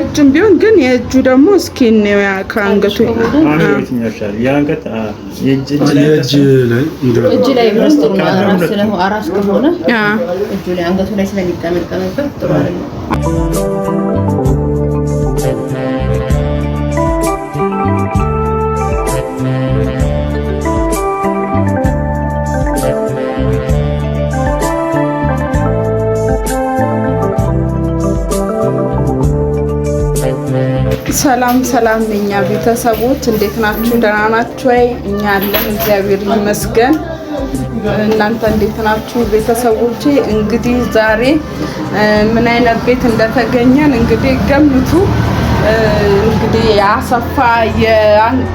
የእጅም ቢሆን ግን የእጁ ደግሞ እስኪ ነው ያ ከአንገቱ ያንገት የእጅ ላይ መስጥሩ አራስ ከሆነ እጁ ላይ አንገቱ ላይ ስለሚጠመጠምበት ጥሩ አይደለም። ሰላም የኛ ቤተሰቦች እንዴት ናችሁ? ደህና ናችሁ ወይ? እኛ አለን እግዚአብሔር ይመስገን። እናንተ እንዴት ናችሁ ቤተሰቦቼ? እንግዲህ ዛሬ ምን አይነት ቤት እንደተገኘን እንግዲህ ገምቱ። እንግዲህ የአሰፋ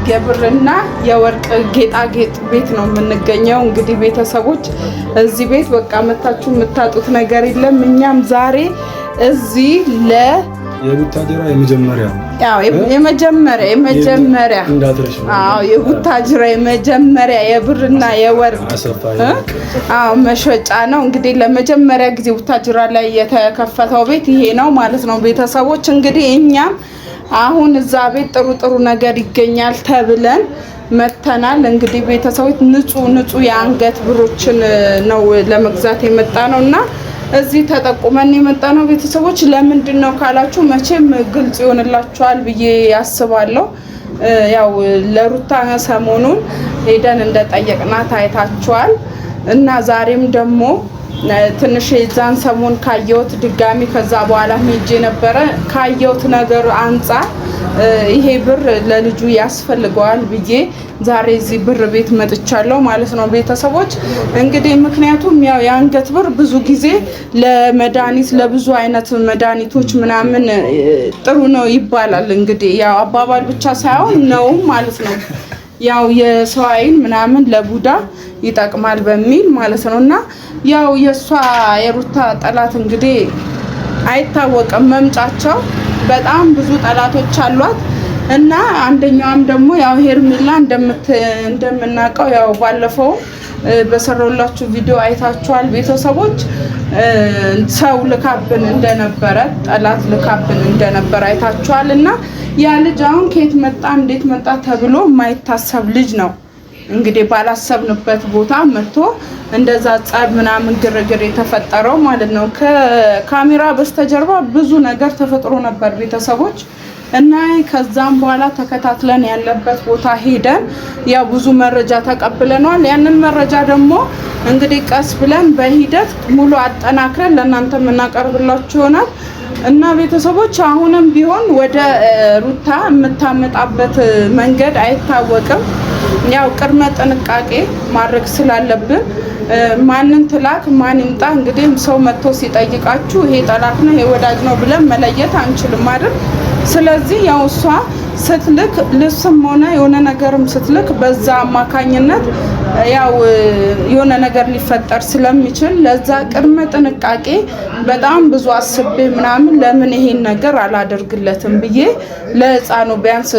የብርና የወርቅ ጌጣጌጥ ቤት ነው የምንገኘው። እንግዲህ ቤተሰቦች እዚህ ቤት በቃ መታችሁ የምታጡት ነገር የለም። እኛም ዛሬ እዚህ የቡታጅራ የመጀመሪያ የቡታጅራ የመጀመሪያ የብርና የወርቅ መሸጫ ነው። እንግዲህ ለመጀመሪያ ጊዜ ቡታጅራ ላይ የተከፈተው ቤት ይሄ ነው ማለት ነው ቤተሰቦች። እንግዲህ እኛም አሁን እዛ ቤት ጥሩ ነገር ይገኛል ተብለን መተናል። እንግዲህ ቤተሰቦች ንጹህ የአንገት ብሮችን ነው ለመግዛት የመጣ ነውና እዚህ ተጠቁመን የመጣ ነው ቤተሰቦች። ለምንድን ነው ካላችሁ መቼም ግልጽ ይሆንላችኋል ብዬ ያስባለሁ። ያው ለሩታ ሰሞኑን ሄደን እንደጠየቅናት አይታችኋል እና ዛሬም ደግሞ ትንሽ የዛን ሰሞን ካየሁት ድጋሚ ከዛ በኋላ ሄጄ ነበረ ካየሁት ነገር አንፃር ይሄ ብር ለልጁ ያስፈልገዋል ብዬ ዛሬ እዚህ ብር ቤት መጥቻለሁ ማለት ነው ቤተሰቦች። እንግዲህ ምክንያቱም ያው የአንገት ብር ብዙ ጊዜ ለመድኃኒት ለብዙ አይነት መድኃኒቶች ምናምን ጥሩ ነው ይባላል። እንግዲህ ያው አባባል ብቻ ሳይሆን ነው ማለት ነው። ያው የሰው አይን ምናምን ለቡዳ ይጠቅማል በሚል ማለት ነውና ያው የሩታ ጠላት እንግዲህ አይታወቅም መምጫቸው በጣም ብዙ ጠላቶች አሏት እና አንደኛውም ደግሞ ያው ሄርሜላ እንደምናውቀው ያው ባለፈው በሰራውላችሁ ቪዲዮ አይታችኋል ቤተሰቦች። ሰው ልካብን እንደነበረ ጠላት ልካብን እንደነበረ አይታችኋል እና ያ ልጅ አሁን ከየት መጣ እንዴት መጣ ተብሎ የማይታሰብ ልጅ ነው። እንግዲህ ባላሰብንበት ቦታ መጥቶ እንደዛ ጸብ ምናምን ግርግር የተፈጠረው ማለት ነው። ከካሜራ በስተጀርባ ብዙ ነገር ተፈጥሮ ነበር ቤተሰቦች እና ከዛም በኋላ ተከታትለን ያለበት ቦታ ሄደን ያው ብዙ መረጃ ተቀብለናል። ያንን መረጃ ደግሞ እንግዲህ ቀስ ብለን በሂደት ሙሉ አጠናክረን ለእናንተ የምናቀርብላችሁ ይሆናል እና ቤተሰቦች አሁንም ቢሆን ወደ ሩታ የምታመጣበት መንገድ አይታወቅም። ያው ቅድመ ጥንቃቄ ማድረግ ስላለብን ማንን ትላክ ማን ይምጣ እንግዲህ ሰው መጥቶ ሲጠይቃችሁ ይሄ ጠላት ነው ይሄ ወዳጅ ነው ብለን መለየት አንችልም አይደል? ስለዚህ ያው እሷ ስትልክ ልብስም ሆነ የሆነ ነገርም ስትልክ በዛ አማካኝነት ያው የሆነ ነገር ሊፈጠር ስለሚችል ለዛ ቅድመ ጥንቃቄ በጣም ብዙ አስቤ ምናምን ለምን ይሄን ነገር አላደርግለትም ብዬ ለህፃኑ ቢያንስ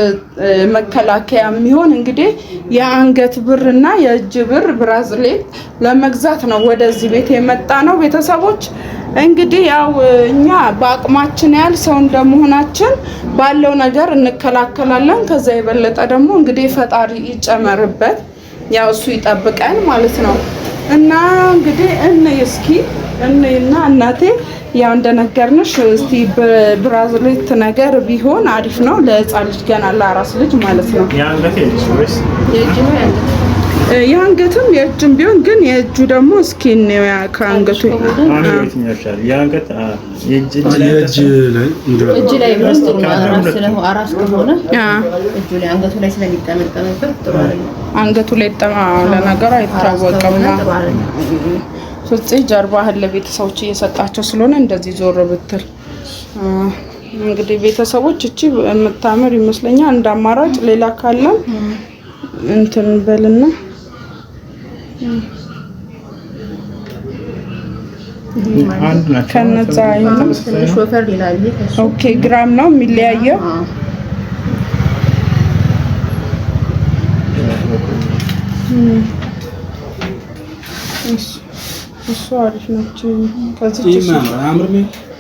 መከላከያ የሚሆን እንግዲህ የአንገት ብርና የእጅ ብር ብራዝሌት ለመግዛት ነው ወደዚህ ቤት የመጣ ነው ቤተሰቦች። እንግዲህ ያው እኛ በአቅማችን ያህል ሰው እንደመሆናችን ባለው ነገር እንከላከላለን። ከዛ የበለጠ ደግሞ እንግዲህ ፈጣሪ ይጨመርበት ያው እሱ ይጠብቀን ማለት ነው እና እንግዲህ እና እናቴ ያው እንደነገርንሽ እስቲ ብራዝሌት ነገር ቢሆን አሪፍ ነው ለህፃን ልጅ ገና ለአራስ ልጅ ማለት ነው። የአንገትም የእጅም ቢሆን ግን የእጁ ደግሞ እስኪ ነው ያ ከአንገቱ እጅ ላይ መስጥሩ አራስ ከሆነ እጁ ላይ አንገቱ ላይ ስለሚጠመጠምበት ጥሩ አይደለም። አንገቱ ላይ ለነገሩ አይታወቅም። ፍፄ ጀርባህን ለቤተሰቦች እየሰጣቸው ስለሆነ እንደዚህ ዞር ብትል እንግዲህ ቤተሰቦች እቺ የምታምር ይመስለኛል። እንደ አማራጭ ሌላ ካለ እንትን በልና ከነዛ አይሆንም። ሾፈር ይላል። ኦኬ ግራም ነው የሚለያየው። እሱ አሪፍ ነች። ከዚህ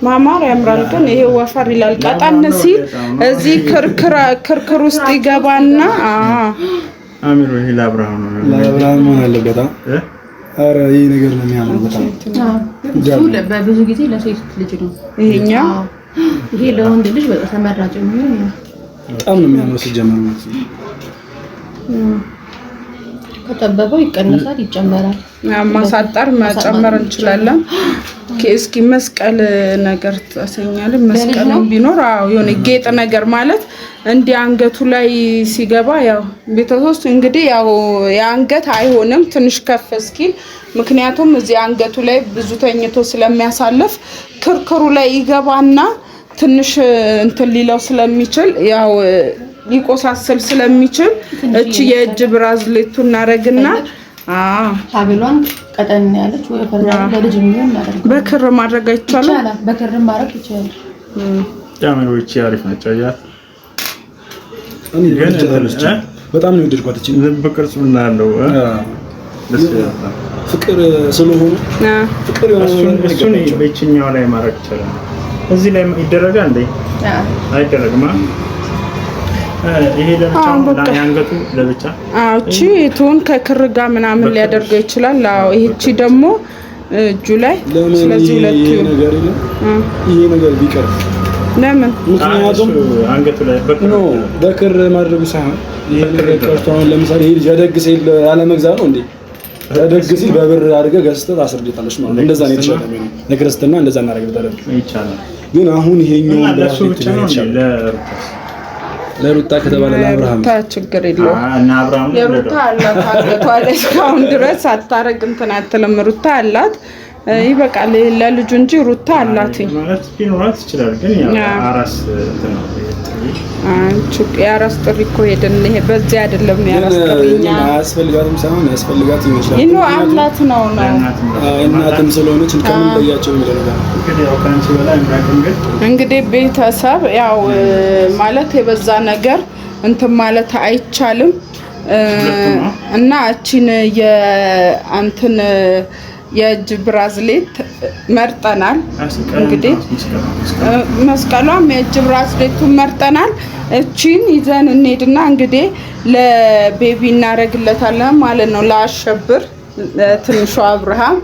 ማማር ያምራል። ግን ይሄ ወፈር ይላል። ቀጠን ሲል እዚህ ክርክር ውስጥ ይገባና አሚሮ ይሄ ለአብርሃም ነው መሆን አለበት። ኧረ ይሄ ነገር ነው የሚያምረው በጣም በብዙ ጊዜ ለሴት ልጅ ነው ይሄኛው። ይሄ ለወንድ ልጅ በጣም ተመራጭ ነው። በጣም ነው የሚያምረው ሲጀመር ነው። ከጠበበው ይቀነሳል ይጨመራል። ማሳጠር መጨመር እንችላለን። እስኪ መስቀል ነገር ታሰኛለህ? መስቀል ቢኖር የሆነ ጌጥ ነገር ማለት እንዲህ አንገቱ ላይ ሲገባ ያው ቤተሰቦች እንግዲህ ያው የአንገት አይሆንም ትንሽ ከፍ እስኪል፣ ምክንያቱም እዚህ አንገቱ ላይ ብዙ ተኝቶ ስለሚያሳልፍ ክርክሩ ላይ ይገባና ትንሽ እንትን ሊለው ስለሚችል ያው ሊቆሳሰል ስለሚችል እቺ የእጅ ብራዝሌቱ እናረግና ሀብሏን ቀጠን ያለች ወይ ለልጅ የሚሆን ማለት ነው። በክር ማድረግ አይቻልም? በክር ማድረግ ይቻላል። ዳመሮች አሪፍ ናቸው። ያ በጣም ነው የወደድኳት። እቺ ልብ ቅርጽ ምን አለው ፍቅር ስለሆነ ፍቅር እሱን በእችኛው ላይ ማድረግ ይቻላል። እዚህ ላይ ይደረጋል እንዴ? አይደረግማ። ይሄ ለብቻው አንገቱ ለብቻ እቺ ቱን ከክር ጋር ምናምን ሊያደርገው ይችላል። ይሄቺ ደግሞ እጁ ላይ ስለዚህ ሁለቱ ይሄ ነገር ቢቀር ለምን? ምክንያቱም አንገቱ ላይ በክር ማድረጉ ሳይሆን ይሄ ነገር ቀርቷን ለምሳሌ ይሄ ልጅ ያደግ ሲል ያለ መግዛት ነው እንዴ? ያደግ ሲል በብር አድርገህ ገዝተህ ታስርግታለሽ ማለት እንደዛ ነው የተሻለ ነው። ለክርስትና እንደዛ እናደርግበታለን ይቻላል። ግን አሁን ይሄኛው ለሱ ብቻ ነው ለሩታ ከተባለ ለአብርሃም ችግር የለውም። እና አብርሃም የሩታ አላት አንገቷ ላይ እስካሁን ድረስ አታረግ እንትን አትልም። ሩታ አላት ይበቃል ለልጁ እንጂ ሩታ አላት ማለት ቢኖራት ይችላል። ግን ያው አራስ እንትን ነው የአራስ ጥሪ እኮ ሄደን ይሄ በዚህ አይደለም የአራስ ጥሪኛ አያስፈልጋትም ሳይሆን ያስፈልጋት ይመስላል። ይሄ አላት ነው እናትም ስለሆነች ከምን ለያቸው ይደረጋል። እንግዲህ ቤተሰብ ያው ማለት የበዛ ነገር እንትን ማለት አይቻልም እና እቺን የአንተን የእጅ ብራዝሌት መርጠናል። እንግዲህ መስቀሏም የእጅ ብራዝሌቱን መርጠናል። እቺን ይዘን እንሄድና እንግዲህ ለቤቢ እናደርግለታለን ማለት ነው። ለአሸብር ትንሹ አብርሃም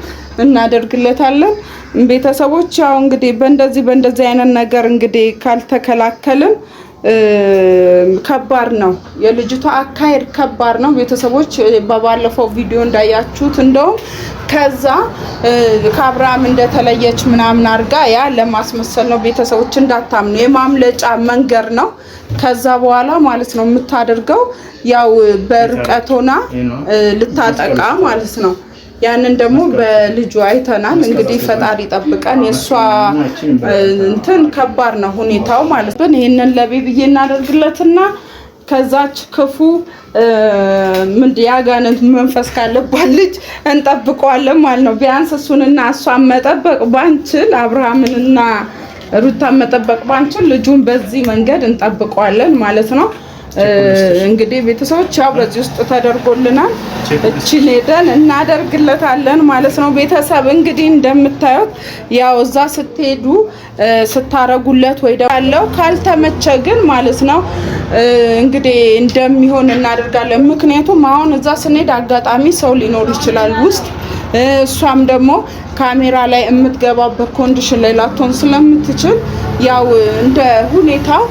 እናደርግለታለን። ቤተሰቦች ያው እንግዲህ በእንደዚህ አይነት ነገር እንግዲህ ካልተከላከልን ከባድ ነው። የልጅቷ አካሄድ ከባድ ነው። ቤተሰቦች በባለፈው ቪዲዮ እንዳያችሁት እንደውም ከዛ ከአብርሃም እንደተለየች ምናምን አድርጋ ያ ለማስመሰል ነው። ቤተሰቦች እንዳታምኑ የማምለጫ መንገድ ነው። ከዛ በኋላ ማለት ነው የምታደርገው ያው በርቀት ሆና ልታጠቃ ማለት ነው። ያንን ደግሞ በልጁ አይተናል። እንግዲህ ፈጣሪ ጠብቀን። የሷ እንትን ከባድ ነው ሁኔታው ማለት ነው። ይሄንን ለቤቢዬ እናደርግለትና ከዛች ክፉ ያጋንንት መንፈስ ካለባት ልጅ እንጠብቀዋለን ማለት ነው። ቢያንስ እሱንና እሷን መጠበቅ ባንችል አብርሃምንና ሩታን መጠበቅ ባንችል ልጁን በዚህ መንገድ እንጠብቀዋለን ማለት ነው። እንግዲህ ቤተሰቦች ያው በዚህ ውስጥ ተደርጎልናል። እቺን ሄደን እናደርግለታለን ማለት ነው። ቤተሰብ እንግዲህ እንደምታዩት ያው እዛ ስትሄዱ ስታረጉለት ወይ ያለው ካልተመቸ ግን ማለት ነው እንግዲህ እንደሚሆን እናደርጋለን። ምክንያቱም አሁን እዛ ስንሄድ አጋጣሚ ሰው ሊኖር ይችላል ውስጥ እሷም ደግሞ ካሜራ ላይ የምትገባበት ኮንዲሽን ላይ ላትሆን ስለምትችል ያው እንደ ሁኔታው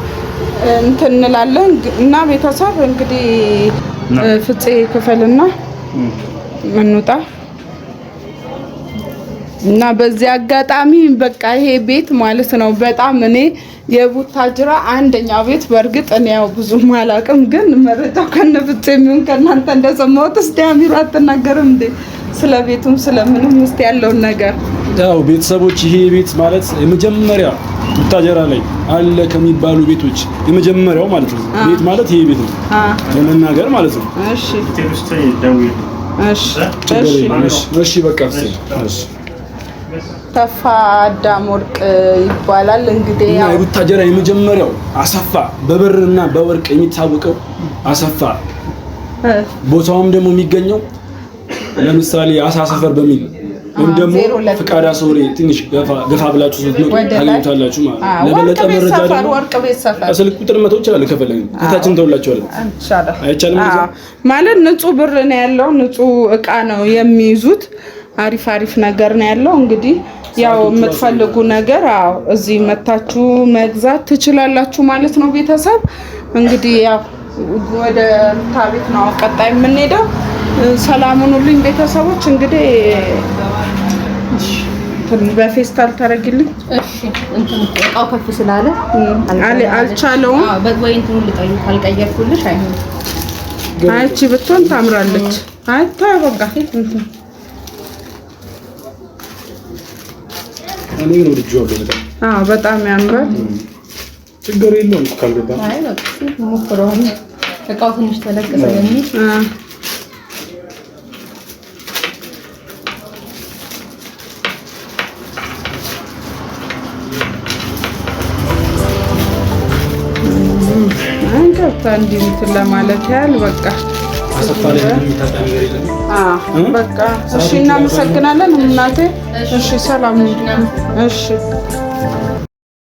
እንትን እንላለን እና ቤተሰብ እንግዲህ ፍፄ ክፈልና እንውጣ እና በዚህ አጋጣሚ በቃ ይሄ ቤት ማለት ነው በጣም እኔ የቡታጅራ አንደኛው ቤት በእርግጥ እኔ ያው ብዙም አላውቅም፣ ግን መረጃው ከነፍፄ የሚሆን ከእናንተ እንደሰማሁት እስቲ አሚሮ አትናገርም እንዴ ስለ ቤቱም ስለምንም እስቲ ያለውን ነገር? ያው ቤተሰቦች ይሄ ቤት ማለት የመጀመሪያ ቡታጀራ ላይ አለ ከሚባሉ ቤቶች የመጀመሪያው ማለት ነው። ቤት ማለት ይሄ ቤት ነው ለመናገር ማለት ነው። እሺ እሺ በቃ እሺ ተፋ አዳም ወርቅ ይባላል። እንግዲህ ያው ቡታጀራ የመጀመሪያው አሰፋ በብርና በወርቅ የሚታወቀው አሰፋ ቦታውም ደግሞ የሚገኘው ለምሳሌ አሳ ሰፈር በሚል ወይም ደግሞ ፍቃድ አሶሬ ትንሽ ገፋ ብላችሁ ስትመጡ ታገኙታላችሁ ማለት ነው። ለበለጠ መረጃ ደግሞ ወርቅ ቤት ሰፈር ስልክ ቁጥር መተው ይችላል። ከፈለግን ከታችን ተውላችኋል። አይቻልም ማለት ንጹህ ብር ነው ያለው፣ ንጹህ እቃ ነው የሚይዙት። አሪፍ ነገር ነው ያለው። እንግዲህ ያው የምትፈልጉ ነገር እዚህ መታችሁ መግዛት ትችላላችሁ ማለት ነው። ቤተሰብ እንግዲህ ያው ወደ ታቤት ነው ቀጣይ የምንሄደው። ሰላም ሁኑልኝ ቤተሰቦች። እንግዲህ በፌስታል ታረግልኝ። እሺ እንትን እቃው ከፍ ስላለ አልቻለውም። ወይ እንትን ልቀይ ካልቀየርኩልሽ አይሆንም። አይቺ ብትሆን ታምራለች። አይታ በቃ እንትን እኔ ነው ልጅ ወደ በጣም በጣም ያምራል። ችግር የለውም ካልገባ አይ ነው ሞክረው። እቃው ትንሽ ተለቅ ስለሚል አንተ እንዲህ እንትን ለማለት ያህል በቃ አሰፋለ የሚታጣ ነገር የለም። በቃ እሺ፣ እናመሰግናለን እናቴ። እሺ፣ ሰላም። እሺ